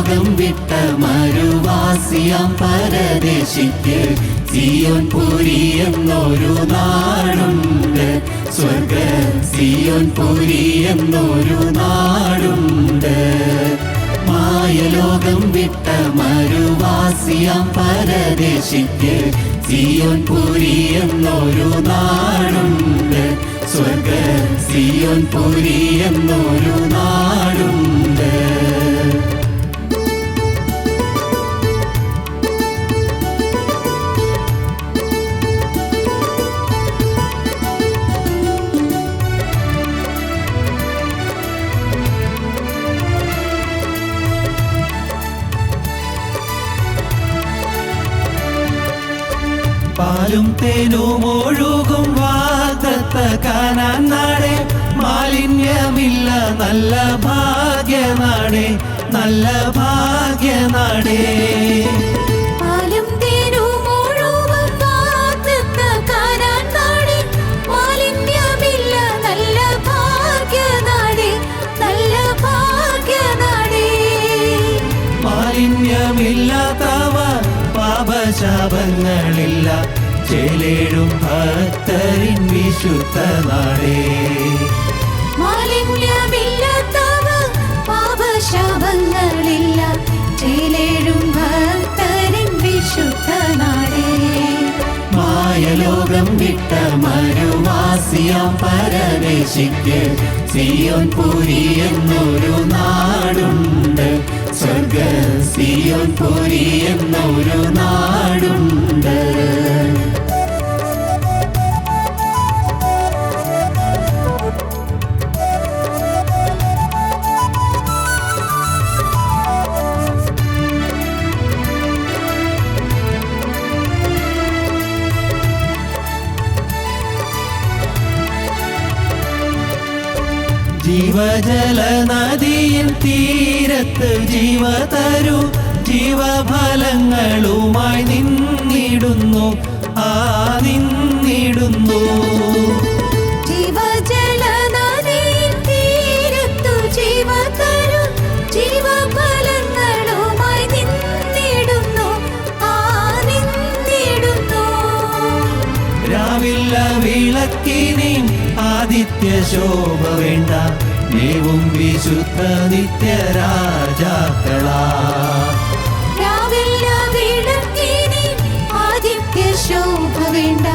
മായലോകം വിട്ട മരുവാസിയാം പരദേശിക്ക് സിയോൻ പുരി എന്നൊരു നാടുണ്ട്. സ്വർഗ സിയോൻ പുരി എന്നൊരു നാടുണ്ട്. മായലോകം വിട്ട മരുവാസിയാം പരദേശിക്ക് സിയോൻ പുരി എന്നൊരു നാടുണ്ട്. സ്വർഗ സിയോൻ പുരി എന്നൊരു നാടുണ്ട്. പാലും തേനും ഒഴുകും വാഗ്ദത്ത കാനാൻ നാടേ, മാലിന്യമില്ല നല്ല ഭാഗ്യനാടേ, നല്ല ഭാഗ്യനാടേ. പാലും തേനും ഒഴുകും വാഗ്ദത്ത കാനാൻ നാടേ, മാലിന്യമില്ല നല്ല ഭാഗ്യനാടേ, നല്ല ഭാഗ്യനാടേ. മാലിന്യമില്ലാത്തവ പാപശാപങ്ങളില്ല, ചേലേഴും ഭക്തരിൻ വിശുദ്ധ നാടേ. മാലിന്യമില്ലാത്തവ പാപശാപങ്ങളില്ല, ചേലേഴും ഭക്തരിൻ വിശുദ്ധ നാടേ. മായലോകം വിട്ട മരുവാസിയാം പരദേശിക്ക് സിയോൻ പുരി എന്നൊരു നാടുണ്ട്. സ്വർഗ സിയോൻ പുരി എന്നൊരു നാടുണ്ട്. ജീവജല നദിயின் തീരത്ത് ജീവതരു ജീവഫലങ്ങളുമായി നിന്നിടുന്നു, നിന്നിടുന്നു. ജീവജല നദിயின் തീരത്തു ജീവതരു ജീവഫലങ്ങളുമായി നിന്നിടുന്നു, നിന്നിടുന്നു. രാവില്ല വിളക്കിനി ആദിത്യ ശോഭ വേണ്ട, ദേവും വിശുദ്ധ നിത്യരാജാക്കളാ. രാവില്ല വിളക്കിനി ആദിത്യ ശോഭ വേണ്ട,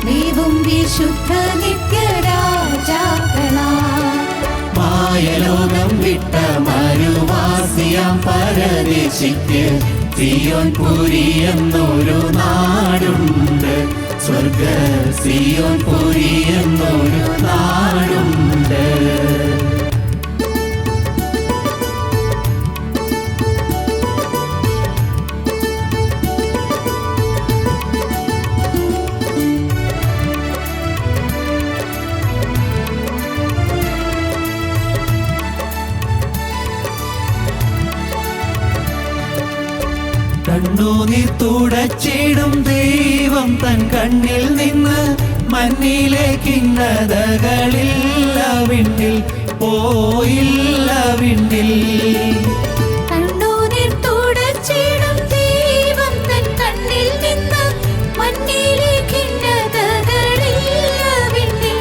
ദേവും വിശുദ്ധ നിത്യരാജാക്കളാ. മായലോകം വിട്ട മരുവാസിയാം പരദേശിക്ക് സിയോൻ പുരി എന്നൊരു നാടുണ്ട്. സ്വർഗ സിയോൻ പുരി എന്നൊരു നാടുണ്ട്. കണ്ണുനീർ തുടച്ചിടും ദൈവം തൻ കണ്ണിൽ നിന്ന് മണ്ണിലേക്കിന്നതകളില്ല വിണ്ണിൽ, പോയില്ല വിണ്ണിൽ. കണ്ണുനീർ തുടച്ചിടും ദൈവം തൻ കണ്ണിൽ നിന്ന് മണ്ണിലേക്കിന്നതകളില്ല വിണ്ണിൽ,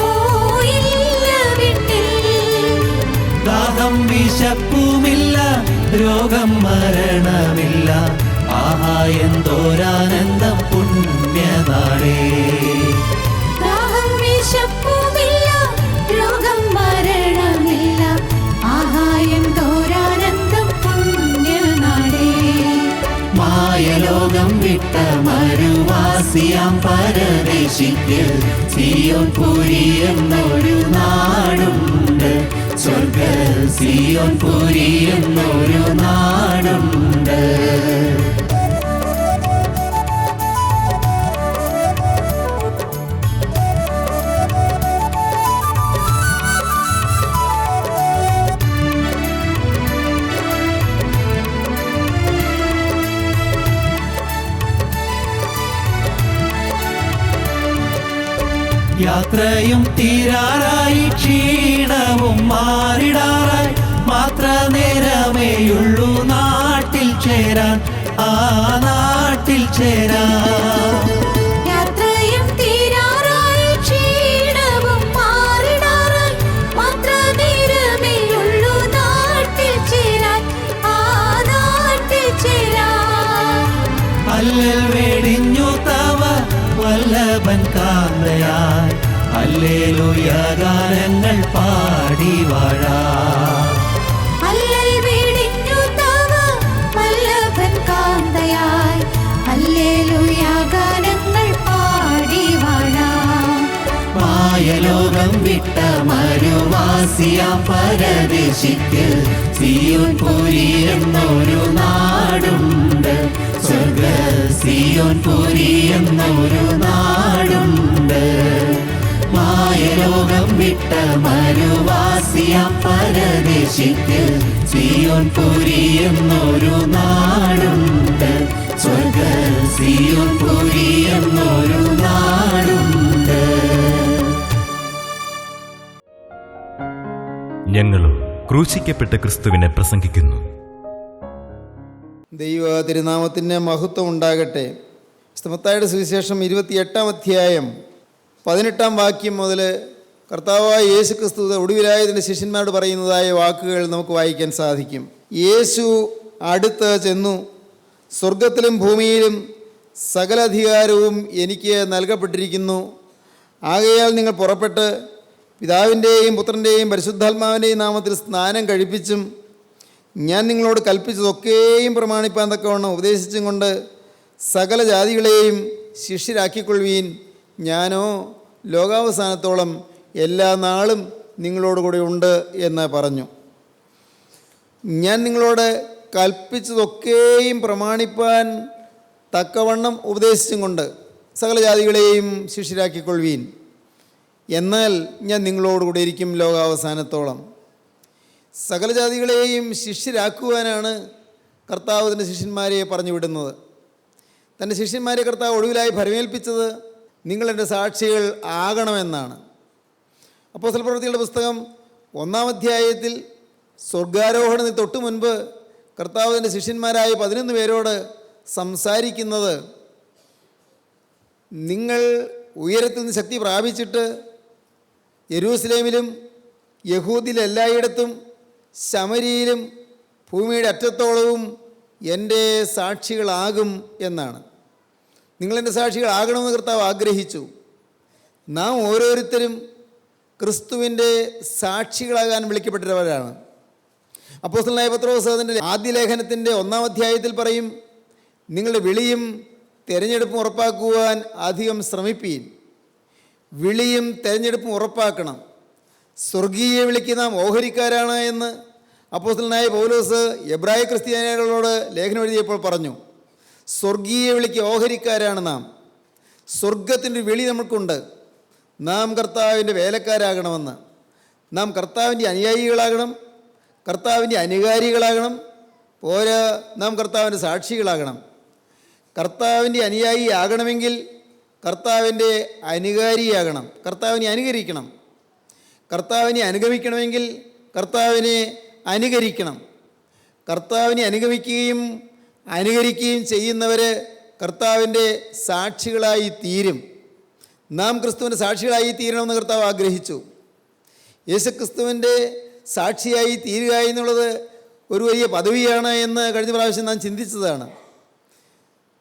പോയില്ല വിണ്ണിൽ. ദാഹം വിശപ്പുമില്ല, രോഗം മരണമില്ല, ആഹാ എന്തോരാനന്ദം പുണ്യനാടേ. ദാഹം വിശപ്പുമില്ല, രോഗം മരണമില്ല, ആഹാ എന്തോരാനന്ദം പുണ്യനാടേ. മായലോകം വിട്ട മരുവാസിയാം പരദേശിക്ക് സിയോൻ പുരി എന്നൊരു നാടുണ്ട്. സ്വർഗ സിയോൻ പുരി എന്നൊരു നാടുണ്ട്. യാത്രയും തീരാറായി, ക്ഷീണവും മാറിടാറായി, മാത്ര നേരമേയുള്ളൂ നാട്ടിൽ ചേരാൻ, ആ നാട്ടിൽ ചേരാൻ. യാത്രയും തീരാറായി, ക്ഷീണവും മാറിടാറായി, മാത്ര നേരമേയുള്ളൂ നാട്ടിൽ ചേരാൻ, ആ നാട്ടിൽ ചേരാൻ. അല്ലൽ വെടിഞ്ഞു തവ വല്ലഭൻ കാന്തയായി, ഹല്ലേലൂയ ഗാനങ്ങൾ പാടി വാഴാം. അല്ലൽ വെടിഞ്ഞു തവ വല്ലഭൻ കാന്തയായി, ഹല്ലേലൂയ ഗാനങ്ങൾ പാടി വാഴാം. മായലോകം വിട്ട മരുവാസിയാം പരദേശിക്ക് സിയോൻ പുരി എന്നൊരു നാടുണ്ട്, സ്വർഗ സിയോൻ പുരി എന്നൊരു നാടുണ്ട്. മായലോകം വിട്ട മരുവാസിയാം പരദേശിക്ക് സിയോൻ പുരി എന്നൊരു നാടുണ്ട്, സ്വർഗ സിയോൻ പുരി എന്നൊരു നാടുണ്ട്. ഞങ്ങളും ക്രൂശിക്കപ്പെട്ട ക്രിസ്തുവിനെ പ്രസംഗിക്കുന്നു. ദൈവ തിരുനാമത്തിന് മഹത്വം ഉണ്ടാകട്ടെ. മത്തായിയുടെ സുവിശേഷം 28-ാം അധ്യായം 18-ാം വാക്യം മുതൽ കർത്താവായ യേശു ക്രിസ്തു ഒടുവിലായതിൻ്റെ ശിഷ്യന്മാരോട് പറയുന്നതായ വാക്കുകൾ നമുക്ക് വായിക്കാൻ സാധിക്കും. യേശു അടുത്ത് ചെന്നു, സ്വർഗത്തിലും ഭൂമിയിലും സകല അധികാരവും എനിക്ക് നൽകപ്പെട്ടിരിക്കുന്നു. ആകയാൽ നിങ്ങൾ പുറപ്പെട്ട് പിതാവിൻ്റെയും പുത്രൻ്റെയും പരിശുദ്ധാത്മാവിൻ്റെയും നാമത്തിൽ സ്നാനം കഴിപ്പിച്ചും ഞാൻ നിങ്ങളോട് കൽപ്പിച്ചതൊക്കെയും പ്രമാണിപ്പാൻ തക്കവണ്ണം ഉപദേശിച്ചും കൊണ്ട് സകല ജാതികളെയും ശിഷ്യരാക്കിക്കൊള്ളുവീൻ. ഞാനോ ലോകാവസാനത്തോളം എല്ലാ നാളും നിങ്ങളോടുകൂടെ ഉണ്ട് എന്ന് പറഞ്ഞു. ഞാൻ നിങ്ങളോട് കൽപ്പിച്ചതൊക്കെയും പ്രമാണിപ്പാൻ തക്കവണ്ണം ഉപദേശിച്ചും കൊണ്ട് സകല ജാതികളെയും ശിഷ്യരാക്കിക്കൊള്ളുവീൻ. എന്നാൽ ഞാൻ നിങ്ങളോടുകൂടെ ഇരിക്കും ലോകാവസാനത്തോളം. സകല ജാതികളെയും ശിഷ്യരാക്കുവാനാണ് കർത്താവ് തൻ്റെ ശിഷ്യന്മാരെ പറഞ്ഞു വിടുന്നത്. തൻ്റെ ശിഷ്യന്മാരെ കർത്താവ് ഒടുവിലായി ഭരമേൽപ്പിച്ചത് നിങ്ങളെൻ്റെ സാക്ഷികൾ ആകണമെന്നാണ്. അപ്പോസ്തലപ്രവൃത്തികളുടെ പുസ്തകം 1-ാം അധ്യായത്തിൽ സ്വർഗാരോഹണത്തിന് തൊട്ടു മുൻപ് കർത്താവ് തൻ്റെ ശിഷ്യന്മാരായ 11 പേരോട് സംസാരിക്കുന്നത്, നിങ്ങൾ ഉയരത്തിൽ നിന്ന് ശക്തി പ്രാപിച്ചിട്ട് യെരൂശലേമിലും യഹൂദിലും എല്ലായിടത്തും ശമരിയിലും ഭൂമിയുടെ അറ്റത്തോളവും എൻ്റെ സാക്ഷികളാകും എന്നാണ്. നിങ്ങളെൻ്റെ സാക്ഷികളാകണമെന്ന് കർത്താവ് ആഗ്രഹിച്ചു. നാം ഓരോരുത്തരും ക്രിസ്തുവിൻ്റെ സാക്ഷികളാകാൻ വിളിക്കപ്പെട്ടവരാണ്. അപ്പോസ്തലനായ പത്രോസ് അതിൻ്റെ ആദ്യ ലേഖനത്തിൻ്റെ 1-ാം അധ്യായത്തിൽ പറയും, നിങ്ങളുടെ വിളിയും തിരഞ്ഞെടുപ്പും ഉറപ്പാക്കുവാൻ അധികം ശ്രമിപ്പീൻ. വിളിയും തിരഞ്ഞെടുപ്പും ഉറപ്പാക്കണം. സ്വർഗീയ വിളിക്ക് നാം ഓഹരിക്കാരാണ് എന്ന് അപ്പോസ്തലനായ പൗലോസ് എബ്രായ ക്രിസ്ത്യാനികളോട് ലേഖനം എഴുതിയപ്പോൾ പറഞ്ഞു. സ്വർഗീയ വിളിക്ക് ഓഹരിക്കാരാണ് നാം. സ്വർഗത്തിൻ്റെ വിളി നമുക്കുണ്ട്. നാം കർത്താവിൻ്റെ വേലക്കാരാകണമെന്ന്. നാം കർത്താവിൻ്റെ അനുയായികളാകണം, കർത്താവിൻ്റെ അനുകാരികളാകണം. പോരാ, നാം കർത്താവിൻ്റെ സാക്ഷികളാകണം. കർത്താവിൻ്റെ അനുയായി ആകണമെങ്കിൽ കർത്താവിൻ്റെ അനുകാരിയാകണം, കർത്താവിനെ അനുകരിക്കണം. കർത്താവിനെ അനുഗമിക്കണമെങ്കിൽ കർത്താവിനെ അനുകരിക്കണം. കർത്താവിനെ അനുഗമിക്കുകയും അനുകരിക്കുകയും ചെയ്യുന്നവർ കർത്താവിൻ്റെ സാക്ഷികളായി തീരും. നാം ക്രിസ്തുവിൻ്റെ സാക്ഷികളായി തീരണമെന്ന് കർത്താവ് ആഗ്രഹിച്ചു. യേശുക്രിസ്തുവിൻ്റെ സാക്ഷിയായി തീരുക എന്നുള്ളത് ഒരു വലിയ പദവിയാണ് എന്ന് കഴിഞ്ഞ പ്രാവശ്യം നാം ചിന്തിച്ചതാണ്.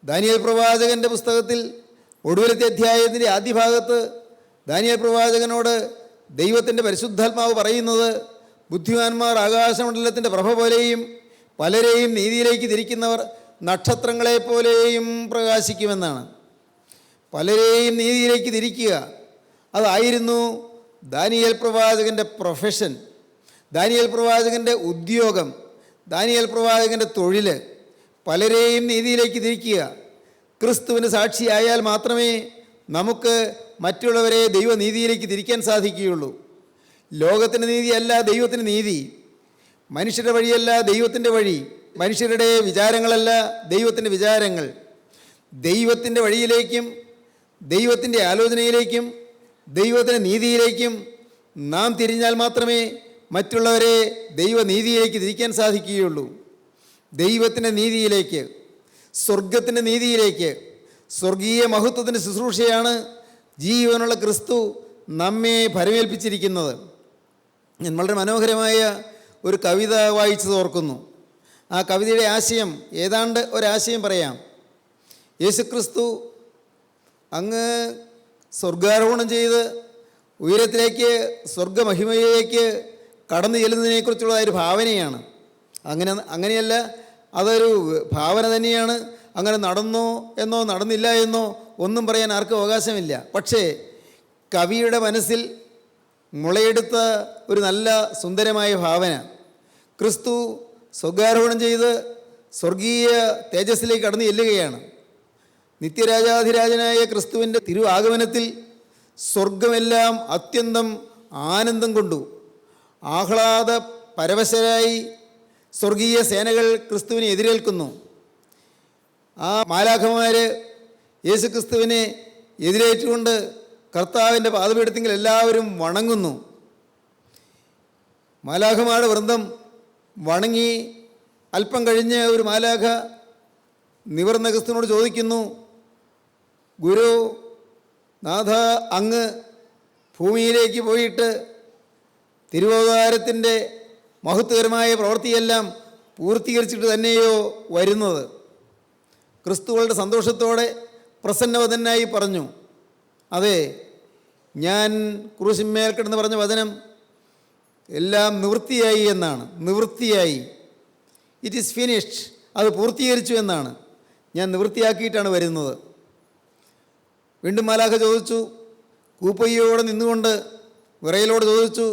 ദാനിയേൽ പ്രവാചകൻ്റെ പുസ്തകത്തിൽ ഒടുവിലത്തെ അധ്യായത്തിൻ്റെ ആദ്യ ഭാഗത്ത് ദാനിയേൽ പ്രവാചകനോട് ദൈവത്തിൻ്റെ പരിശുദ്ധാത്മാവ് പറയുന്നത്, ബുദ്ധിമാന്മാർ ആകാശമണ്ഡലത്തിൻ്റെ പ്രഭ പോലെയും പലരെയും നീതിയിലേക്ക് തിരിക്കുന്നവർ നക്ഷത്രങ്ങളെപ്പോലെയും പ്രകാശിക്കുമെന്നാണ്. പലരെയും നീതിയിലേക്ക് തിരിക്കുക, അതായിരുന്നു ദാനിയേൽ പ്രവാചകൻ്റെ പ്രൊഫഷൻ, ദാനിയേൽ പ്രവാചകൻ്റെ ഉദ്യോഗം, ദാനിയേൽ പ്രവാചകൻ്റെ തൊഴിൽ. പലരെയും നീതിയിലേക്ക് തിരിക്കുക. ക്രിസ്തുവിന് സാക്ഷിയായാൽ മാത്രമേ നമുക്ക് മറ്റുള്ളവരെ ദൈവനീതിയിലേക്ക് തിരിക്കാൻ സാധിക്കുകയുള്ളൂ. ലോകത്തിൻ്റെ നീതിയല്ല ദൈവത്തിൻ്റെ നീതി, മനുഷ്യരുടെ വഴിയല്ല ദൈവത്തിൻ്റെ വഴി, മനുഷ്യരുടെ വിചാരങ്ങളല്ല ദൈവത്തിൻ്റെ വിചാരങ്ങൾ. ദൈവത്തിൻ്റെ വഴിയിലേക്കും ദൈവത്തിൻ്റെ ആലോചനയിലേക്കും ദൈവത്തിൻ്റെ നീതിയിലേക്കും നാം തിരിഞ്ഞാൽ മാത്രമേ മറ്റുള്ളവരെ ദൈവനീതിയിലേക്ക് തിരിക്കാൻ സാധിക്കുകയുള്ളൂ. ദൈവത്തിൻ്റെ നീതിയിലേക്ക്, സ്വർഗത്തിൻ്റെ നീതിയിലേക്ക്, സ്വർഗീയ മഹത്വത്തിൻ്റെ ശുശ്രൂഷയാണ് ജീവനുള്ള ക്രിസ്തു നമ്മെ ഭരമേൽപ്പിച്ചിരിക്കുന്നത്. ഞാൻ വളരെ മനോഹരമായ ഒരു കവിത വായിച്ചത് ഓർക്കുന്നു. ആ കവിതയുടെ ആശയം ഏതാണ്ട് ഒരാശയം പറയാം. യേശുക്രിസ്തു അങ്ങ് സ്വർഗാരോഹണം ചെയ്ത് ഉയരത്തിലേക്ക്, സ്വർഗമഹിമയിലേക്ക് കടന്നു ചെല്ലുന്നതിനെക്കുറിച്ചുള്ള ഒരു ഭാവനയാണ്. അങ്ങനെയല്ല, അതൊരു ഭാവന തന്നെയാണ്. അങ്ങനെ നടന്നോ എന്നോ നടന്നില്ല എന്നോ ഒന്നും പറയാൻ ആർക്കും അവകാശമില്ല. പക്ഷേ കവിയുടെ മനസ്സിൽ മുളയെടുത്ത ഒരു നല്ല സുന്ദരമായ ഭാവന, ക്രിസ്തു സ്വർഗാരോഹണം ചെയ്ത് സ്വർഗീയ തേജസ്സിലേക്ക് കടന്നു ചെല്ലുകയാണ്. നിത്യരാജാധിരാജനായ ക്രിസ്തുവിൻ്റെ തിരുവാഗമനത്തിൽ സ്വർഗമെല്ലാം അത്യന്തം ആനന്ദം കൊണ്ടു. ആഹ്ലാദ പരവശരായി സ്വർഗീയ സേനകൾ ക്രിസ്തുവിനെ എതിരേൽക്കുന്നു. ആ മാലാഖമാർ യേശുക്രിസ്തുവിനെ എതിരേറ്റുകൊണ്ട് കർത്താവിൻ്റെ പാദപീഠത്തിങ്കിൽ എല്ലാവരും വണങ്ങുന്നു. മാലാഖമാരുടെ വൃന്ദം വണങ്ങി അല്പം കഴിഞ്ഞ് ഒരു മാലാഖ നിവർന്ന ക്രിസ്തുവിനോട് ചോദിക്കുന്നു, ഗുരു നാഥ, അങ്ങ് ഭൂമിയിലേക്ക് പോയിട്ട് തിരുവവതാരത്തിൻ്റെ മഹത്വകരമായ പ്രവൃത്തിയെല്ലാം പൂർത്തീകരിച്ചിട്ട് തന്നെയോ വരുന്നത്? ക്രിസ്തുവളുടെ സന്തോഷത്തോടെ പ്രസന്നവദനായി പറഞ്ഞു, അതെ, ഞാൻ ക്രൂശിന്മേൽ കിടന്ന് പറഞ്ഞ വചനം എല്ലാം നിവൃത്തിയായി എന്നാണ്. നിവൃത്തിയായി, ഇറ്റ് ഈസ് ഫിനിഷ്ഡ്, അത് പൂർത്തീകരിച്ചു എന്നാണ്. ഞാൻ നിവൃത്തിയാക്കിയിട്ടാണ് വരുന്നത്. വീണ്ടും മാലാഖ ചോദിച്ചു, കൂപ്പയ്യോടെ നിന്നുകൊണ്ട് വിറയലോട് ചോദിച്ചു,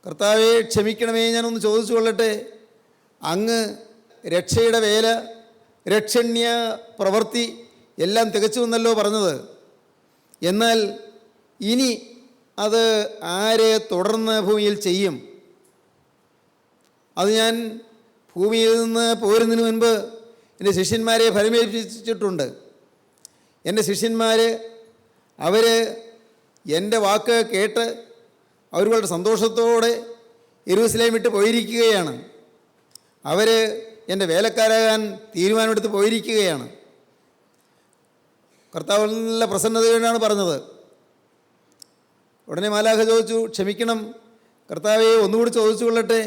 കർത്താവേ ക്ഷമിക്കണമേ, ഞാനൊന്ന് ചോദിച്ചു കൊള്ളട്ടെ, അങ്ങ് രക്ഷയുടെ വേല, രക്ഷണ്യ പ്രവൃത്തി എല്ലാം തികച്ചു എന്നല്ലോ പറഞ്ഞത്. എന്നാൽ ഇനി അത് ആര് തുടർന്ന് ഭൂമിയിൽ ചെയ്യും? അത് ഞാൻ ഭൂമിയിൽ നിന്ന് പോരുന്നതിന് മുൻപ് എൻ്റെ ശിഷ്യന്മാരെ ഫലമേൽപ്പിച്ചിട്ടുണ്ട്. എൻ്റെ ശിഷ്യന്മാർ അവർ എൻ്റെ വാക്ക് കേട്ട് അവരുടെ സന്തോഷത്തോടെ യെരൂശലേം വിട്ട് പോയിരിക്കുകയാണ്. അവർ എൻ്റെ വേലക്കാരാകാൻ തീരുമാനമെടുത്ത് പോയിരിക്കുകയാണ്. കർത്താവ് നല്ല പ്രസന്നതയോടാണ് പറഞ്ഞത്. ഉടനെ മാലാഖ ചോദിച്ചു, ക്ഷമിക്കണം കർത്താവെ, ഒന്നുകൂടി ചോദിച്ചു കൊള്ളട്ടെ,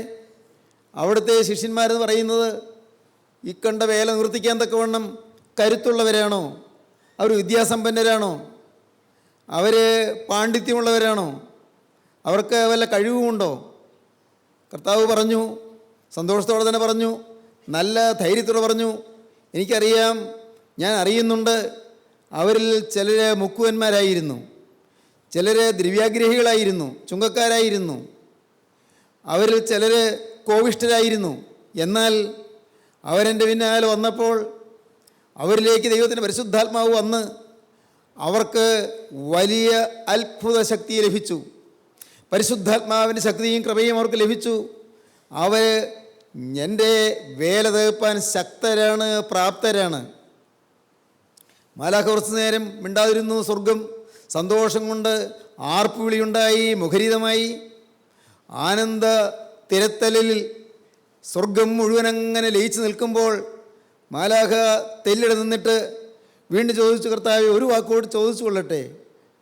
അവിടുത്തെ ശിഷ്യന്മാരെന്ന് പറയുന്നത് ഈ കണ്ട വേല നിവർത്തിക്കാൻ തക്കവണ്ണം കരുത്തുള്ളവരാണോ? അവർ വിദ്യാസമ്പന്നരാണോ? അവർ പാണ്ഡിത്യമുള്ളവരാണോ? അവർക്ക് വല്ല കഴിവുമുണ്ടോ? കർത്താവ് പറഞ്ഞു, സന്തോഷത്തോടെ തന്നെ പറഞ്ഞു, നല്ല ധൈര്യത്തോടെ പറഞ്ഞു, എനിക്കറിയാം, ഞാൻ അറിയുന്നുണ്ട്, അവരിൽ ചിലർ മുക്കുവന്മാരായിരുന്നു, ചിലർ ദ്രവ്യാഗ്രഹികളായിരുന്നു, ചുങ്കക്കാരായിരുന്നു, അവരിൽ ചിലർ കോപിഷ്ഠരായിരുന്നു. എന്നാൽ അവരെൻ്റെ പിന്നാലെ വന്നപ്പോൾ അവരിലേക്ക് ദൈവത്തിൻ്റെ പരിശുദ്ധാത്മാവ് വന്ന് അവർക്ക് വലിയ അത്ഭുത ശക്തി ലഭിച്ചു. പരിശുദ്ധാത്മാവിൻ്റെ ശക്തിയും കൃപയും അവർക്ക് ലഭിച്ചു. അവർ എൻ്റെ വേല തീർപ്പാൻ ശക്തരാണ്, പ്രാപ്തരാണ്. മാലാഖ കുറച്ചു നേരം മിണ്ടാതിരുന്നു. സ്വർഗം സന്തോഷം കൊണ്ട് ആർപ്പുവിളിയുണ്ടായി, മുഖരിതമായി. ആനന്ദ തിരത്തലിൽ സ്വർഗം മുഴുവനങ്ങനെ ലയിച്ചു നിൽക്കുമ്പോൾ മാലാഖ തെല്ലിട നിന്നിട്ട് വീണ്ടും ചോദിച്ചു, കർത്താവെ ഒരു വാക്കുകൂടി ചോദിച്ചു കൊള്ളട്ടെ,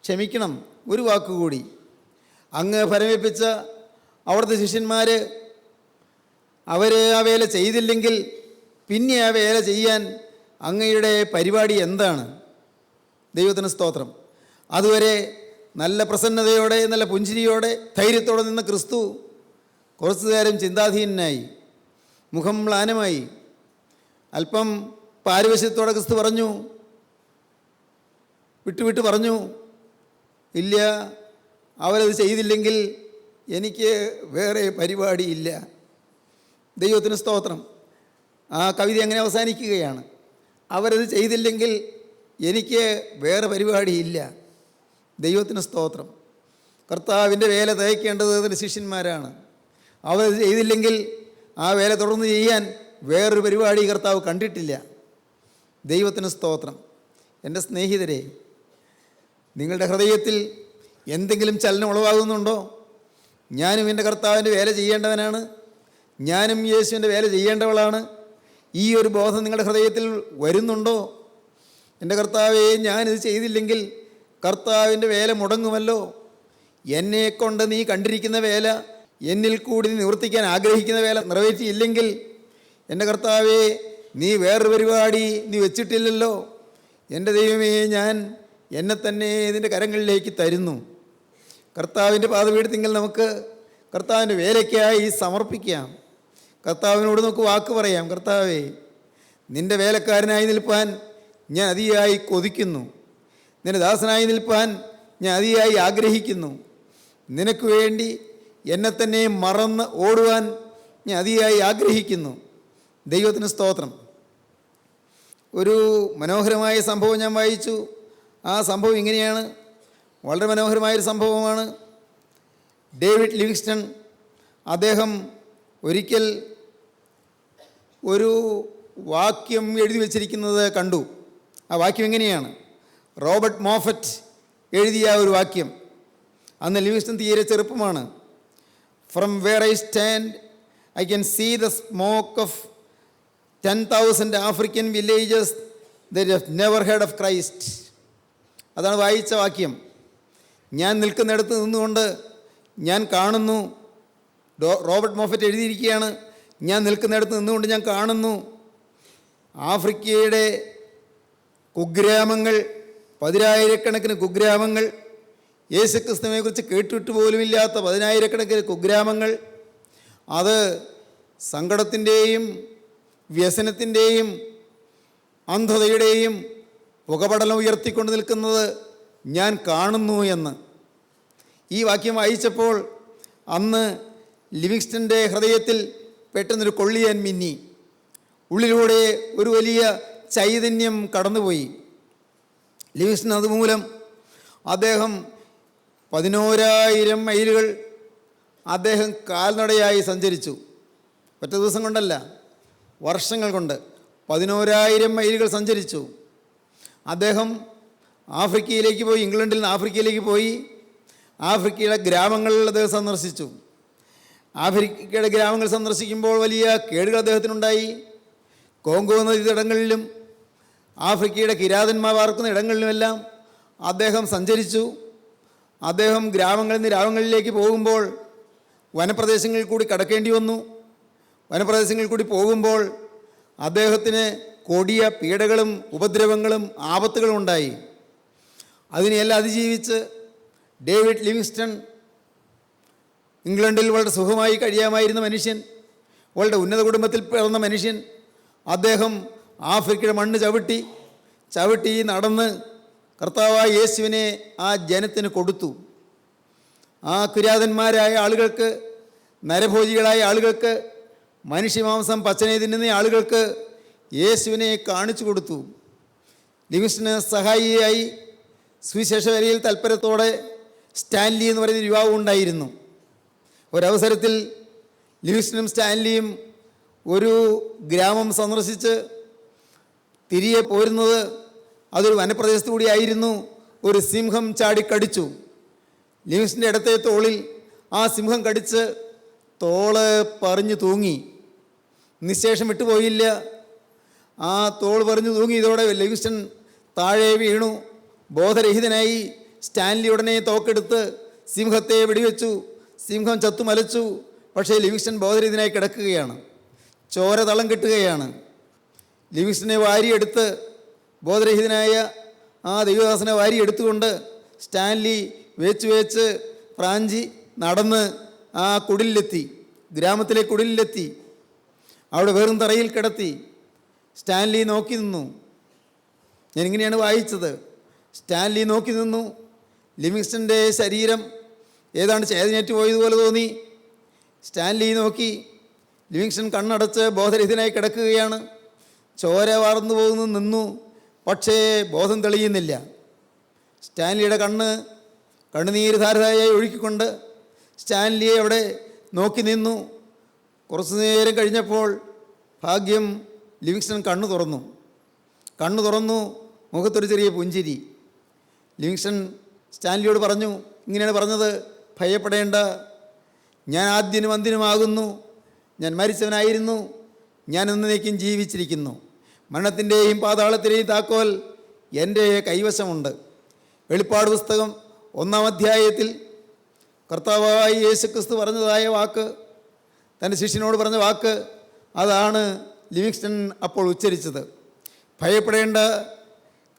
ക്ഷമിക്കണം, ഒരു വാക്കുകൂടി. അങ്ങ് ഫലമേൽപ്പിച്ച അവിടുത്തെ ശിഷ്യന്മാർ അവർ ആ വേല ചെയ്തില്ലെങ്കിൽ പിന്നെ ആ വേല ചെയ്യാൻ അങ്ങയുടെ പരിപാടി എന്താണ്? ദൈവത്തിന് സ്തോത്രം. അതുവരെ നല്ല പ്രസന്നതയോടെ, നല്ല പുഞ്ചിരിയോടെ, ധൈര്യത്തോടെ നിന്ന ക്രിസ്തു കുറച്ചു നേരം ചിന്താധീനനായി, മുഖം മ്ലാനമായി. അല്പം പാരിവശ്യത്തോടെ ക്രിസ്തു പറഞ്ഞു, വിട്ടുവിട്ട് പറഞ്ഞു, ഇല്ല, അവരത് ചെയ്തില്ലെങ്കിൽ എനിക്ക് വേറെ പരിപാടിയില്ല. ദൈവത്തിന് സ്തോത്രം. ആ കവിത അങ്ങനെ അവസാനിക്കുകയാണ്. അവരത് ചെയ്തില്ലെങ്കിൽ എനിക്ക് വേറെ പരിപാടിയില്ല. ദൈവത്തിന് സ്തോത്രം. കർത്താവിൻ്റെ വേല തയ്ക്കേണ്ടത് അതിൻ്റെ ശിഷ്യന്മാരാണ്. അവരത് ചെയ്തില്ലെങ്കിൽ ആ വേല തുടർന്ന് ചെയ്യാൻ വേറൊരു പരിപാടി കർത്താവ് കണ്ടിട്ടില്ല. ദൈവത്തിന് സ്തോത്രം. എൻ്റെ സ്നേഹിതരെ, നിങ്ങളുടെ ഹൃദയത്തിൽ എന്തെങ്കിലും ചലനം ഉളവാകുന്നുണ്ടോ? ഞാനും എൻ്റെ കർത്താവിൻ്റെ വേല ചെയ്യേണ്ടവനാണ്, ഞാനും യേശുവിൻ്റെ വേല ചെയ്യേണ്ടവളാണ്. ഈ ഒരു ബോധം നിങ്ങളുടെ ഹൃദയത്തിൽ വരുന്നുണ്ടോ? എൻ്റെ കർത്താവേ, ഞാനിത് ചെയ്തില്ലെങ്കിൽ കർത്താവിൻ്റെ വേല മുടങ്ങുമല്ലോ. എന്നെക്കൊണ്ട് നീ കണ്ടിരിക്കുന്ന വേല, എന്നിൽ കൂടി നീ നിവർത്തിക്കാൻ ആഗ്രഹിക്കുന്ന വേല നിറവേറ്റിയില്ലെങ്കിൽ എൻ്റെ കർത്താവേ, നീ വേറൊരു പരിപാടി നീ വെച്ചിട്ടില്ലല്ലോ. എൻ്റെ ദൈവമേ, ഞാൻ എന്നെ തന്നെ ഇതിൻ്റെ കരങ്ങളിലേക്ക് തരുന്നു. കർത്താവിൻ്റെ പാദപീഠത്തിങ്കൽ നമുക്ക് കർത്താവിൻ്റെ വേലയ്ക്കായി സമർപ്പിക്കാം. കർത്താവിനോട് നമുക്ക് വാക്ക് പറയാം. കർത്താവേ, നിൻ്റെ വേലക്കാരനായി നിൽപ്പാൻ ഞാൻ അതിയായി കൊതിക്കുന്നു. നിൻ്റെ ദാസനായി നിൽപ്പാൻ ഞാൻ അതിയായി ആഗ്രഹിക്കുന്നു. നിനക്ക് വേണ്ടി എന്നെ തന്നെ മറന്ന് ഓടുവാൻ ഞാൻ അതിയായി ആഗ്രഹിക്കുന്നു. ദൈവത്തിന് സ്തോത്രം. ഒരു മനോഹരമായ സംഭവം ഞാൻ വായിച്ചു. ആ സംഭവം ഇങ്ങനെയാണ്. വളരെ മനോഹരമായൊരു സംഭവമാണ്. ഡേവിഡ് ലിവിങ്സ്റ്റൺ അദ്ദേഹം ഒരിക്കൽ ഒരു വാക്യം എഴുതി വച്ചിരിക്കുന്നത് കണ്ടു. ആ വാക്യം എങ്ങനെയാണ്? റോബർട്ട് മോഫറ്റ് എഴുതിയ ഒരു വാക്യം. അന്ന് ലിവിങ്സ്റ്റൺ തീരെ ചെറുപ്പമാണ്. From where I stand I can see the smoke of 10,000 African villages that have never heard of Christ. അതാണ് വായിച്ച വാക്യം. ഞാൻ നിൽക്കുന്നിടത്ത് നിന്നുകൊണ്ട് ഞാൻ കാണുന്നു. റോബർട്ട് മോഫറ്റ് എഴുതിയിരിക്കുകയാണ്, ഞാൻ നിൽക്കുന്നിടത്ത് നിന്നുകൊണ്ട് ഞാൻ കാണുന്നു ആഫ്രിക്കയുടെ കുഗ്രാമങ്ങൾ, 10,000-കണക്കിന് കുഗ്രാമങ്ങൾ, യേശുക്രിസ്തുവിനെക്കുറിച്ച് കേട്ടിട്ട് പോലുമില്ലാത്ത 10,000-കണക്കിന് കുഗ്രാമങ്ങൾ, അത് സങ്കടത്തിൻ്റെയും വ്യസനത്തിൻ്റെയും അന്ധതയുടെയും പുകപടലം ഉയർത്തിക്കൊണ്ട് നിൽക്കുന്നത് ഞാൻ കാണുന്നു എന്ന്. ഈ വാക്യം വായിച്ചപ്പോൾ അന്ന് ലിവിങ്സ്റ്റൻ്റെ ഹൃദയത്തിൽ പെട്ടെന്നൊരു കൊള്ളിയാൻ മിന്നി. ഉള്ളിലൂടെ ഒരു വലിയ ചൈതന്യം കടന്നുപോയി. ലിവിങ്സ്റ്റൺ അതുമൂലം അദ്ദേഹം 11,000 മൈലുകൾ അദ്ദേഹം കാൽനടയായി സഞ്ചരിച്ചു. ഒറ്റ ദിവസം കൊണ്ടല്ല, വർഷങ്ങൾ കൊണ്ട് 11,000 മൈലുകൾ സഞ്ചരിച്ചു. അദ്ദേഹം ആഫ്രിക്കയിലേക്ക് പോയി. ഇംഗ്ലണ്ടിൽ നിന്ന് ആഫ്രിക്കയിലേക്ക് പോയി. ആഫ്രിക്കയുടെ ഗ്രാമങ്ങളിൽ അദ്ദേഹം സന്ദർശിച്ചു. ആഫ്രിക്കയുടെ ഗ്രാമങ്ങൾ സന്ദർശിക്കുമ്പോൾ വലിയ കേടുകൾ അദ്ദേഹത്തിനുണ്ടായി. കോങ്കോ നദീതടങ്ങളിലും ആഫ്രിക്കയുടെ കിരാതന്മാർ പാർക്കുന്ന ഇടങ്ങളിലുമെല്ലാം അദ്ദേഹം സഞ്ചരിച്ചു. അദ്ദേഹം ഗ്രാമങ്ങളിൽ നിന്ന് ഗ്രാമങ്ങളിലേക്ക് പോകുമ്പോൾ വനപ്രദേശങ്ങളിൽ കൂടി കടക്കേണ്ടി വന്നു. വനപ്രദേശങ്ങളിൽ കൂടി പോകുമ്പോൾ അദ്ദേഹത്തിന് കൊടിയ പീഡകളും ഉപദ്രവങ്ങളും ആപത്തുകളും ഉണ്ടായി. അതിനെയെല്ലാം അതിജീവിച്ച് ഡേവിഡ് ലിവിങ്സ്റ്റൺ ഇംഗ്ലണ്ടിൽ വളരെ സുഖമായി കഴിയാമായിരുന്ന മനുഷ്യൻ, വളരെ ഉന്നത കുടുംബത്തിൽ പിറന്ന മനുഷ്യൻ, അദ്ദേഹം ആഫ്രിക്കയുടെ മണ്ണ് ചവിട്ടി നടന്ന് കർത്താവായ യേശുവിനെ ആ ജനത്തിന് കൊടുത്തു. ആ കിരാതന്മാരായ ആളുകൾക്ക്, നരഭോജികളായ ആളുകൾക്ക്, മനുഷ്യമാംസം പച്ചനെ തിന്നുന്ന ആളുകൾക്ക് യേശുവിനെ കാണിച്ചു കൊടുത്തു. ലിവിങ്സ്റ്റന് സഹായിയായി സുവിശേഷ വേലയിൽ തൽപരത്തോടെ സ്റ്റാൻലി എന്ന് പറയുന്ന യുവാവ് ഉണ്ടായിരുന്നു. ഒരവസരത്തിൽ ലിവിങ്സ്റ്റണും സ്റ്റാൻലിയും ഒരു ഗ്രാമം സന്ദർശിച്ച് തിരികെ പോരുന്നത് അതൊരു വനപ്രദേശത്തു കൂടിയായിരുന്നു. ഒരു സിംഹം ചാടിക്കടിച്ചു. ലിവിങ്സ്റ്റൻ്റെ ഇടത്തെ തോളിൽ ആ സിംഹം കടിച്ച് തോള് പറഞ്ഞു തൂങ്ങി. നിശേഷം വിട്ടുപോയില്ല. ആ തോൾ പറഞ്ഞു തൂങ്ങി. ഇതോടെ ലിവിങ്സ്റ്റൺ താഴെ വീണു, ബോധരഹിതനായി. സ്റ്റാൻലി ഉടനെ തോക്കെടുത്ത് സിംഹത്തെ വെടിവെച്ചു. സിംഹം ചത്തുമലച്ചു. പക്ഷേ ലിവിങ്സ്റ്റൺ ബോധരഹിതനായി കിടക്കുകയാണ്. ചോര തളം കെട്ടുകയാണ്. ലിവിങ്സ്റ്റനെ വാരിയെടുത്ത്, ബോധരഹിതനായ ആ ദൈവദാസനെ വാരിയെടുത്തുകൊണ്ട് സ്റ്റാൻലി വേച്ച് പ്രാഞ്ചി നടന്ന് ആ കുടിലെത്തി, ഗ്രാമത്തിലെ കുടിലെത്തി. അവിടെ വെറും തറയിൽ കിടത്തി. സ്റ്റാൻലി നോക്കി നിന്നു. ഞാനിങ്ങനെയാണ് വായിച്ചത്. സ്റ്റാൻലി നോക്കി നിന്നു. ലിവിങ്സ്റ്റൻ്റെ ശരീരം ഏതാണ്ട് ചേതനേറ്റ് പോയതുപോലെ തോന്നി. സ്റ്റാൻലി നോക്കി. ലിവിങ്സ്റ്റൺ കണ്ണടച്ച് ബോധരഹിതനായി കിടക്കുകയാണ്. ചോര വാർന്നു പോകുന്നു നിന്നു. പക്ഷേ ബോധം തെളിയുന്നില്ല. സ്റ്റാൻലിയുടെ കണ്ണുനീര് ധാരാളമായി ഒഴുക്കിക്കൊണ്ട് സ്റ്റാൻലിയെ അവിടെ നോക്കി നിന്നു. കുറച്ചു നേരം കഴിഞ്ഞപ്പോൾ ഭാഗ്യം ലിവിങ്സ്റ്റൺ കണ്ണു തുറന്നു. മുഖത്തൊരു ചെറിയ പുഞ്ചിരി. ലിവിങ്സ്റ്റൺ സ്റ്റാൻലിയോട് പറഞ്ഞു, ഇങ്ങനെയാണ് പറഞ്ഞത്, ഭയപ്പെടേണ്ട, ഞാൻ ആദ്യനും അന്തിനുമാകുന്നു. ഞാൻ മരിച്ചവനായിരുന്നു, ഞാൻ എന്നേക്കും ജീവിച്ചിരിക്കുന്നു. മരണത്തിൻ്റെയും പാതാളത്തിൻ്റെയും താക്കോൽ എൻ്റെ കൈവശമുണ്ട്. വെളിപ്പാട് പുസ്തകം 1-ാം അധ്യായത്തിൽ കർത്താവായ യേശുക്രിസ്തു പറഞ്ഞതായ വാക്ക്, തൻ്റെ ശിഷ്യനോട് പറഞ്ഞ വാക്ക്, അതാണ് ലിവിങ്സ്റ്റൺ അപ്പോൾ ഉച്ചരിച്ചത്. ഭയപ്പെടേണ്ട,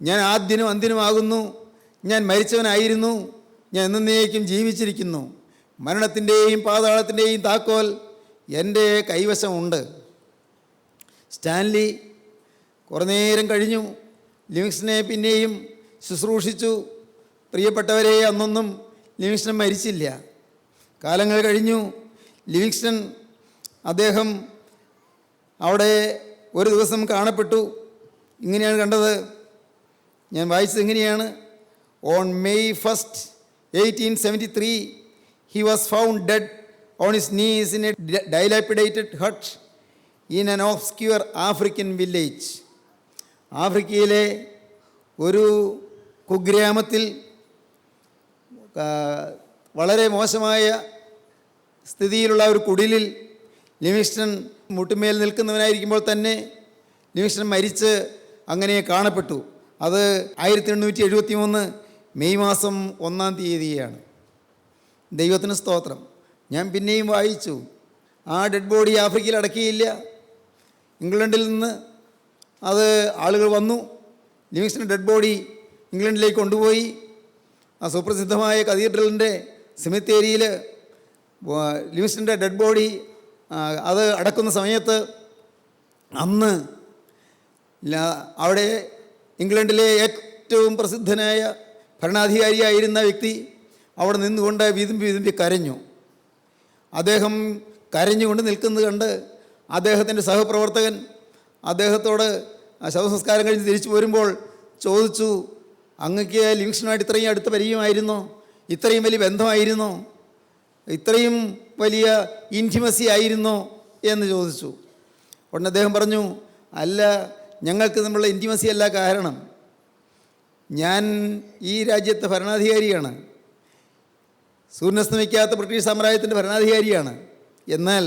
ഞാൻ ആദ്യനും അന്തിനുമാകുന്നു, ഞാൻ മരിച്ചവനായിരുന്നു, ഞാൻ എന്നേക്കും ജീവിച്ചിരിക്കുന്നു. മരണത്തിൻ്റെയും പാതാളത്തിൻ്റെയും താക്കോൽ എൻ്റെ കൈവശമുണ്ട്. സ്റ്റാൻലി കുറേ നേരം കഴിഞ്ഞു ലിവിങ്സ്റ്റനെ പിന്നെയും ശുശ്രൂഷിച്ചു. പ്രിയപ്പെട്ടവരെ, അന്നൊന്നും ലിവിങ്സ്റ്റൺ മരിച്ചില്ല. കാലങ്ങൾ കഴിഞ്ഞു. ലിവിങ്സ്റ്റൺ അദ്ദേഹം അവിടെ ഒരു ദിവസം കാണപ്പെട്ടു. ഇങ്ങനെയാണ് കണ്ടത്, ഞാൻ വായിച്ചത് ഇങ്ങനെയാണ്: on May 1st, 1873, he was found dead on his knees in a dilapidated hut in an obscure African village. ആഫ്രിക്കയിലെ ഒരു കുഗ്രാമത്തിൽ വളരെ മോശമായ സ്ഥിതിയിലുള്ള ഒരു കുടിലിൽ ലിവിങ്സ്റ്റൺ മുട്ടുമേൽ നിൽക്കുന്നവനായിരിക്കുമ്പോൾ തന്നെ ലിവിങ്സ്റ്റൺ മരിച്ച് അങ്ങനെ കാണപ്പെട്ടു. അത് 1873 മെയ് മാസം 1-ാം തീയതിയാണ്. ദൈവത്തിന് സ്തോത്രം. ഞാൻ പിന്നെയും വായിച്ചു, ആ ഡെഡ് ബോഡി ആഫ്രിക്കയിൽ അടക്കിയില്ല. ഇംഗ്ലണ്ടിൽ നിന്ന് അത് ആളുകൾ വന്നു, ലിവിങ്സ്റ്റൺ ഡെഡ് ബോഡി ഇംഗ്ലണ്ടിലേക്ക് കൊണ്ടുപോയി. ആ സുപ്രസിദ്ധമായ കത്തീഡ്രലിൻ്റെ സെമിത്തേരിയിൽ ലിവിങ്സ്റ്റൻ്റെ ഡെഡ് ബോഡി അത് അടക്കുന്ന സമയത്ത് അന്ന് അവിടെ ഇംഗ്ലണ്ടിലെ ഏറ്റവും പ്രസിദ്ധനായ ഭരണാധികാരിയായിരുന്ന വ്യക്തി അവിടെ നിന്നുകൊണ്ട് വിതുമ്പി കരഞ്ഞു. അദ്ദേഹം കരഞ്ഞുകൊണ്ട് നിൽക്കുന്നത് കണ്ട് അദ്ദേഹത്തിൻ്റെ സഹപ്രവർത്തകൻ അദ്ദേഹത്തോട് ശവസംസ്കാരം കഴിഞ്ഞ് തിരിച്ചു പോരുമ്പോൾ ചോദിച്ചു, അങ്ങക്ക് ലിവിങ്സ്റ്റണുമായിട്ട് ഇത്രയും അടുത്ത പരിചയമായിരുന്നോ? ഇത്രയും വലിയ ബന്ധമായിരുന്നോ? ഇത്രയും വലിയ ഇൻറ്റിമസി ആയിരുന്നോ എന്ന് ചോദിച്ചു. ഉടനെ അദ്ദേഹം പറഞ്ഞു, അല്ല, ഞങ്ങൾക്ക് നമ്മളുടെ ഇൻറ്റിമസി അല്ല കാരണം. ഞാൻ ഈ രാജ്യത്തെ ഭരണാധികാരിയാണ്, സൂര്യനസ്തമിക്കാത്ത ബ്രിട്ടീഷ് സാമ്രാജ്യത്തിൻ്റെ ഭരണാധികാരിയാണ്. എന്നാൽ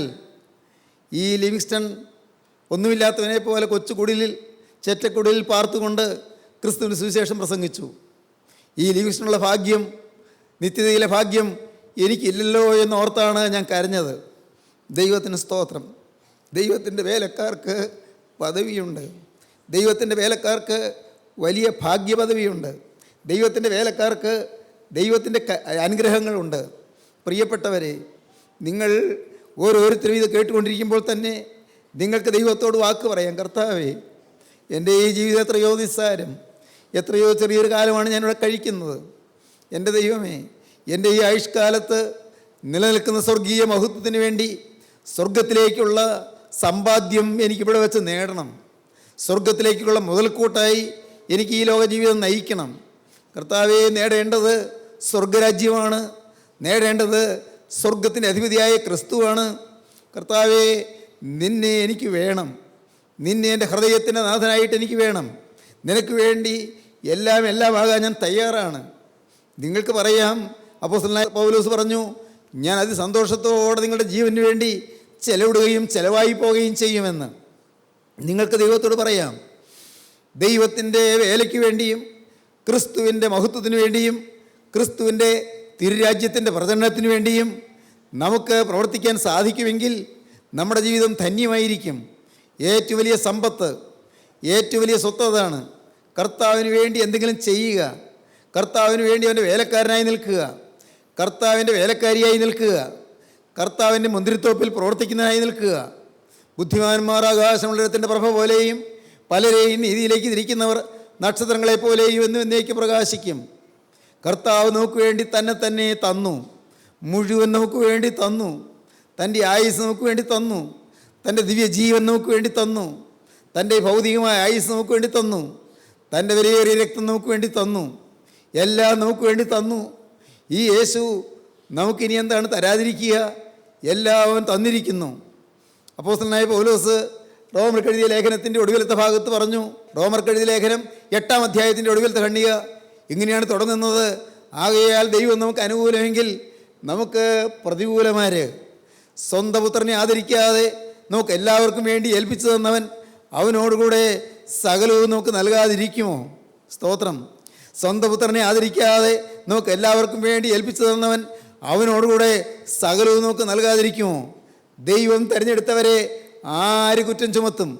ഈ ലിവിങ്സ്റ്റൺ ഒന്നുമില്ലാത്തവനെ പോലെ കൊച്ചുകുടിലിൽ ചെറ്റക്കുടിലിൽ പാർത്തുകൊണ്ട് ക്രിസ്തുവിൻ്റെ സുവിശേഷം പ്രസംഗിച്ചു. ഈ ലിവിങ്സ്റ്റണുള്ള ഭാഗ്യം, നിത്യതയിലെ ഭാഗ്യം എനിക്കില്ലല്ലോ എന്നോർത്താണ് ഞാൻ കരഞ്ഞത്. ദൈവത്തിന് സ്തോത്രം. ദൈവത്തിൻ്റെ വേലക്കാർക്ക് പദവിയുണ്ട്. ദൈവത്തിൻ്റെ വേലക്കാർക്ക് വലിയ ഭാഗ്യപദവിയുണ്ട്. ദൈവത്തിൻ്റെ വേലക്കാർക്ക് ദൈവത്തിൻ്റെ അനുഗ്രഹങ്ങളുണ്ട്. പ്രിയപ്പെട്ടവരെ, നിങ്ങൾ ഓരോരുത്തരും ഇത് കേട്ടുകൊണ്ടിരിക്കുമ്പോൾ തന്നെ നിങ്ങൾക്ക് ദൈവത്തോട് വാക്ക് പറയാം, കർത്താവേ, എൻ്റെ ഈ ജീവിതം എത്രയോ നിസ്സാരം, എത്രയോ ചെറിയൊരു കാലമാണ് ഞാനിവിടെ കഴിക്കുന്നത്. എൻ്റെ ദൈവമേ, എൻ്റെ ഈ ആയുഷ്കാലത്ത് നിലനിൽക്കുന്ന സ്വർഗീയ മഹത്വത്തിന് വേണ്ടി സ്വർഗത്തിലേക്കുള്ള സമ്പാദ്യം എനിക്കിവിടെ വെച്ച് നേടണം. സ്വർഗത്തിലേക്കുള്ള മുതൽക്കൂട്ടായി എനിക്ക് ഈ ലോക ജീവിതം നയിക്കണം. കർത്താവെ, നേടേണ്ടത് സ്വർഗരാജ്യമാണ്, നേടേണ്ടത് സ്വർഗത്തിൻ്റെ അധിപതിയായ ക്രിസ്തുവാണ്. കർത്താവെ, നിന്നെ എനിക്ക് വേണം. നിന്നെ എൻ്റെ ഹൃദയത്തിൻ്റെ നാഥനായിട്ട് എനിക്ക് വേണം. നിനക്ക് വേണ്ടി എല്ലാമാകാൻ ഞാൻ തയ്യാറാണ്. നിങ്ങൾക്ക് പറയാം, അപ്പോസ്തലനായ പൗലോസ് പറഞ്ഞു, ഞാൻ അതിസന്തോഷത്തോടെ നിങ്ങളുടെ ജീവന് വേണ്ടി ചെലവിടുകയും ചെലവായി പോവുകയും ചെയ്യുമെന്ന്. നിങ്ങൾക്ക് ദൈവത്തോട് പറയാം, ദൈവത്തിൻ്റെ വേലയ്ക്ക് വേണ്ടിയും ക്രിസ്തുവിൻ്റെ മഹത്വത്തിന് വേണ്ടിയും ക്രിസ്തുവിൻ്റെ തിരുരാജ്യത്തിൻ്റെ പ്രചരണത്തിന് വേണ്ടിയും നമുക്ക് പ്രവർത്തിക്കാൻ സാധിക്കുമെങ്കിൽ നമ്മുടെ ജീവിതം ധന്യമായിരിക്കും. ഏറ്റവും വലിയ സമ്പത്ത്, ഏറ്റവും വലിയ സ്വത്ത് അതാണ്. കർത്താവിന് വേണ്ടി എന്തെങ്കിലും ചെയ്യുക, കർത്താവിന് വേണ്ടി അവൻ്റെ വേലക്കാരനായി നിൽക്കുക, കർത്താവിൻ്റെ വേലക്കാരിയായി നിൽക്കുക, കർത്താവിൻ്റെ മുന്തിരിത്തോപ്പിൽ പ്രവർത്തിക്കുന്നതിനായി നിൽക്കുക. ബുദ്ധിമാന്മാർ ആകാശമണ്ഡലത്തിൻ്റെ പ്രഭ പോലെയും പലരെയും നീതിയിലേക്ക് തിരിക്കുന്നവർ നക്ഷത്രങ്ങളെപ്പോലെയും എന്നേക്ക് പ്രകാശിക്കും. കർത്താവ് നമുക്ക് വേണ്ടി തന്നെ തന്നു, മുഴുവൻ നമുക്ക് വേണ്ടി തന്നു. തൻ്റെ ആയുസ് നമുക്ക് വേണ്ടി തന്നു, തൻ്റെ ദിവ്യജീവൻ നമുക്ക് വേണ്ടി തന്നു, തൻ്റെ ഭൗതികമായ ആയുസ് നമുക്ക് വേണ്ടി തന്നു, തൻ്റെ വിലയേറിയ രക്തം നമുക്ക് വേണ്ടി തന്നു, എല്ലാം നമുക്ക് വേണ്ടി തന്നു. ഈ യേശു നമുക്കിനി എന്താണ് തരാതിരിക്കുക? എല്ലാം തന്നിരിക്കുന്നു. അപ്പോസ്തലനായ പൗലോസ് റോമർക്കെഴുതിയ ലേഖനത്തിൻ്റെ ഒടുവിലത്തെ ഭാഗത്ത് പറഞ്ഞു, റോമർക്കെഴുതിയ ലേഖനം 8-ാം അധ്യായത്തിൻ്റെ ഒടുവിലത്തെ ഖണ്ഡിക ഇങ്ങനെയാണ് തുടങ്ങുന്നത്: ആകയാൽ ദൈവം നമുക്ക് അനുകൂലമെങ്കിൽ നമുക്ക് പ്രതികൂലമാര് സ്വന്തം പുത്രനെ ആദരിക്കാതെ നമുക്ക് എല്ലാവർക്കും വേണ്ടി ഏൽപ്പിച്ചു തന്നവൻ അവനോടുകൂടെ സകലവും നമുക്ക് നൽകാതിരിക്കുമോ? സ്തോത്രം. സ്വന്തം പുത്രനെ ആദരിക്കാതെ നമുക്ക് എല്ലാവർക്കും വേണ്ടി ഏൽപ്പിച്ചു തന്നവൻ അവനോടുകൂടെ സകലവും നമുക്ക് നൽകാതിരിക്കുമോ? ദൈവം തിരഞ്ഞെടുത്തവരെ ആര് കുറ്റം ചുമത്തും?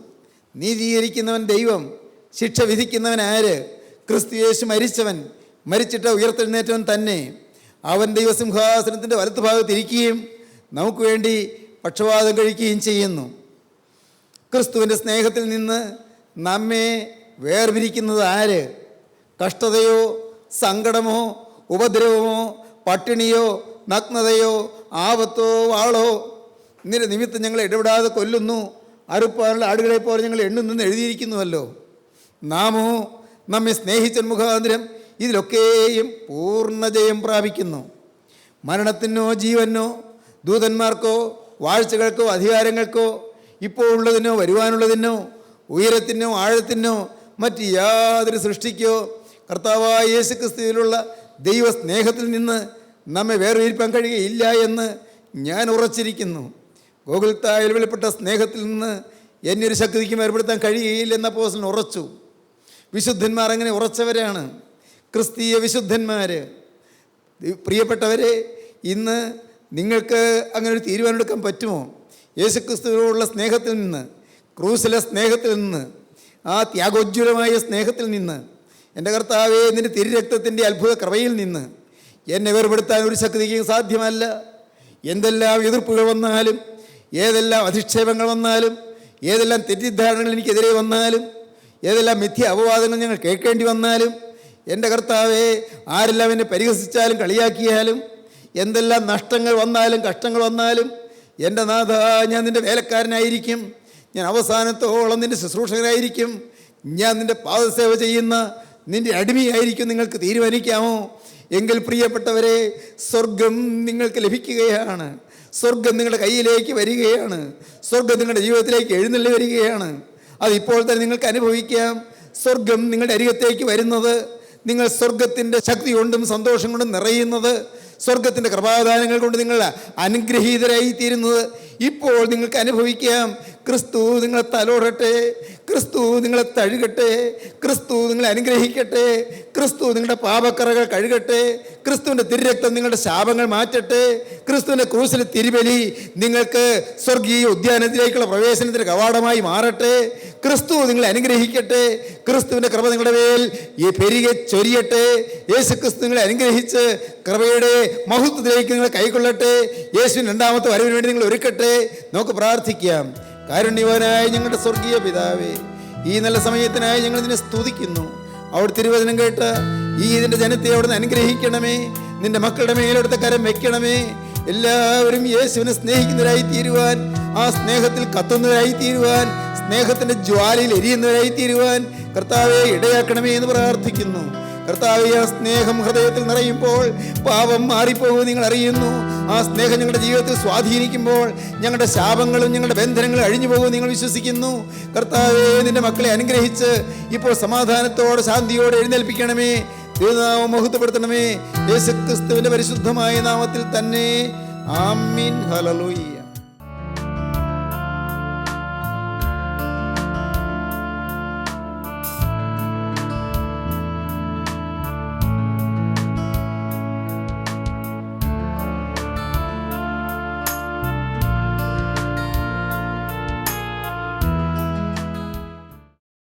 നീതീകരിക്കുന്നവൻ ദൈവം, ശിക്ഷ വിധിക്കുന്നവൻ ആര്? ക്രിസ്തു യേശു മരിച്ചവൻ, മരിച്ചിട്ട് ഉയർത്തെഴുന്നേറ്റവൻ തന്നെ. അവൻ ദൈവസിംഹാസനത്തിൻ്റെ വലത്തുഭാഗത്തിരിക്കുകയും നമുക്ക് വേണ്ടി പക്ഷവാതം കഴിക്കുകയും ചെയ്യുന്നു. ക്രിസ്തുവിൻ്റെ സ്നേഹത്തിൽ നിന്ന് നമ്മെ വേർപിരിക്കുന്നത് ആര്? കഷ്ടതയോ സങ്കടമോ ഉപദ്രവമോ പട്ടിണിയോ നഗ്നതയോ ആപത്തോ വാളോ ഇന്നിന്റെ നിമിത്തം ഞങ്ങൾ ഇടപെടാതെ കൊല്ലുന്നു, അറുപ്പാനുള്ള ആടുകളെ പോലെ ഞങ്ങൾ എണ്ണുന്നെന്ന് എഴുതിയിരിക്കുന്നുവല്ലോ. നാമോ നമ്മെ സ്നേഹിച്ച മുഖാന്തരം ഇതിലൊക്കെയും പൂർണ്ണ ജയം പ്രാപിക്കുന്നു. മരണത്തിനോ ജീവനോ ദൂതന്മാർക്കോ വാഴ്ചകൾക്കോ അധികാരങ്ങൾക്കോ ഇപ്പോൾ ഉള്ളതിനോ വരുവാനുള്ളതിനോ ഉയരത്തിനോ ആഴത്തിനോ മറ്റ് യാതൊരു സൃഷ്ടിക്കോ കർത്താവായ യേശു ക്രിസ്തുവിലുള്ള ദൈവസ്നേഹത്തിൽ നിന്ന് നമ്മെ വേർതിരിപ്പാൻ കഴിയുകയില്ല എന്ന് ഞാൻ ഉറച്ചിരിക്കുന്നു. ഗോകുൽത്തായിൽ വെളിപ്പെട്ട സ്നേഹത്തിൽ നിന്ന് എന്നെ ഒരു ശക്തിക്കും ഏർപ്പെടുത്താൻ കഴിയുകയില്ലെന്ന് അപ്പോസ്തലൻ ഉറച്ചു. വിശുദ്ധന്മാർ അങ്ങനെ ഉറച്ചവരാണ്, ക്രിസ്തീയ വിശുദ്ധന്മാർ. പ്രിയപ്പെട്ടവരെ, ഇന്ന് നിങ്ങൾക്ക് അങ്ങനെ ഒരു തീരുമാനമെടുക്കാൻ പറ്റുമോ? യേശുക്രിസ്തുവിനോടുള്ള സ്നേഹത്തിൽ നിന്ന്, ക്രൂസിലെ സ്നേഹത്തിൽ നിന്ന്, ആ ത്യാഗോജ്വലമായ സ്നേഹത്തിൽ നിന്ന്, എൻ്റെ കർത്താവേ നിൻ്റെ തിരുരക്തത്തിൻ്റെ അത്ഭുത കൃപയിൽ നിന്ന് എന്നെ വേർപെടുത്താൻ ഒരു ശക്തിക്കും സാധ്യമല്ല. എന്തെല്ലാം എതിർപ്പുകൾ വന്നാലും, ഏതെല്ലാം അധിക്ഷേപങ്ങൾ വന്നാലും, ഏതെല്ലാം തെറ്റിദ്ധാരണകൾ എനിക്കെതിരെ വന്നാലും, ഏതെല്ലാം മിഥ്യ അപവാദങ്ങൾ ഞങ്ങൾ കേൾക്കേണ്ടി വന്നാലും, എൻ്റെ കർത്താവേ ആരെല്ലാം എന്നെ പരിഹസിച്ചാലും കളിയാക്കിയാലും, എന്തെല്ലാം നഷ്ടങ്ങൾ വന്നാലും കഷ്ടങ്ങൾ വന്നാലും, എൻ്റെ നാഥ ഞാൻ നിൻ്റെ വേലക്കാരനായിരിക്കും, ഞാൻ അവസാനത്തോളം നിൻ്റെ ശുശ്രൂഷകനായിരിക്കും, ഞാൻ നിൻ്റെ പാദസേവ ചെയ്യുന്ന നിൻ്റെ അടിമയായിരിക്കും. നിങ്ങൾക്ക് തീരുമാനിക്കാമോ? എങ്കിൽ പ്രിയപ്പെട്ടവരെ, സ്വർഗം നിങ്ങൾക്ക് ലഭിക്കുകയാണ്. സ്വർഗം നിങ്ങളുടെ കയ്യിലേക്ക് വരികയാണ്. സ്വർഗം നിങ്ങളുടെ ജീവിതത്തിലേക്ക് എഴുന്നള്ളി വരികയാണ്. അതിപ്പോൾ തന്നെ നിങ്ങൾക്ക് അനുഭവിക്കാം. സ്വർഗം നിങ്ങളുടെ അരികത്തേക്ക് വരുന്നത്, നിങ്ങൾ സ്വർഗത്തിൻ്റെ ശക്തി കൊണ്ടും സന്തോഷം കൊണ്ടും നിറയുന്നത്, സ്വർഗത്തിൻ്റെ കൃപാദാനങ്ങൾ കൊണ്ട് നിങ്ങൾ അനുഗ്രഹീതരായി തീരുന്നത് ഇപ്പോൾ നിങ്ങൾക്ക് അനുഭവിക്കാം. ക്രിസ്തു നിങ്ങളെ തലോടട്ടെ, ക്രിസ്തു നിങ്ങളെ തഴുകട്ടെ, ക്രിസ്തു നിങ്ങളെ അനുഗ്രഹിക്കട്ടെ, ക്രിസ്തു നിങ്ങളുടെ പാപക്കറകൾ കഴുകട്ടെ, ക്രിസ്തുവിൻ്റെ തിരുരക്തം നിങ്ങളുടെ ശാപങ്ങൾ മാറ്റട്ടെ, ക്രിസ്തുവിൻ്റെ ക്രൂസിലെ തിരുബലി നിങ്ങൾക്ക് സ്വർഗീയ ഉദ്യാനത്തിലേക്കുള്ള പ്രവേശനത്തിൻ്റെ കവാടമായി മാറട്ടെ, ക്രിസ്തു നിങ്ങളെ അനുഗ്രഹിക്കട്ടെ, ക്രിസ്തുവിൻ്റെ കൃപ നിങ്ങളുടെ മേൽ ഈ പെരുകെ ചൊരിയട്ടെ, യേശു ക്രിസ്തു നിങ്ങളെ അനുഗ്രഹിച്ച് കൃപയുടെ മഹത്വത്തിലേക്ക് നിങ്ങൾ കൈക്കൊള്ളട്ടെ, യേശുവിൻ്റെ രണ്ടാമത്തെ വരവിന് വേണ്ടി നിങ്ങൾ ഒരുക്കട്ടെ. നമുക്ക് പ്രാർത്ഥിക്കാം. കാരുണ്യവാനായ ഞങ്ങളുടെ സ്വർഗീയ പിതാവേ, ഈ നല്ല സമയത്തിനായി ഞങ്ങൾ നിന്നെ സ്തുതിക്കുന്നു. അവിടെ തിരുവചനം കേട്ട് ഈ ഇതിൻ്റെ ജനത്തെ അവിടുന്ന് അനുഗ്രഹിക്കണമേ. നിന്റെ മക്കളുടെ മേലെടുത്ത കരം വെക്കണമേ. എല്ലാവരും യേശുവിനെ സ്നേഹിക്കുന്നവരായി തീരുവാൻ, ആ സ്നേഹത്തിൽ കത്തുന്നവരായി തീരുവാൻ, സ്നേഹത്തിൻ്റെ ജ്വാലയിൽ എരിയുന്നവരായി തീരുവാൻ കർത്താവെ ഇടയാക്കണമേ എന്ന് പ്രാർത്ഥിക്കുന്നു. കർത്താവെ, ആ സ്നേഹം ഹൃദയത്തിൽ നിറയുമ്പോൾ പാപം മാറിപ്പോകും നിങ്ങൾ അറിയുന്നു. ആ സ്നേഹം ഞങ്ങളുടെ ജീവിതത്തിൽ സ്വാധീനിക്കുമ്പോൾ ഞങ്ങളുടെ ശാപങ്ങളും ഞങ്ങളുടെ ബന്ധനങ്ങളും അഴിഞ്ഞു പോകും നിങ്ങൾ വിശ്വസിക്കുന്നു. കർത്താവെ, നിന്റെ മക്കളെ അനുഗ്രഹിച്ച് ഇപ്പോൾ സമാധാനത്തോടെ ശാന്തിയോടെ എഴുന്നേൽപ്പിക്കണമേ. തിരുനാമം മഹത്വപ്പെടുത്തണമേ. യേശുക്രിസ്തുവിന്റെ പരിശുദ്ധമായ നാമത്തിൽ തന്നെ. ആമീൻ. ഹല്ലേലൂയ.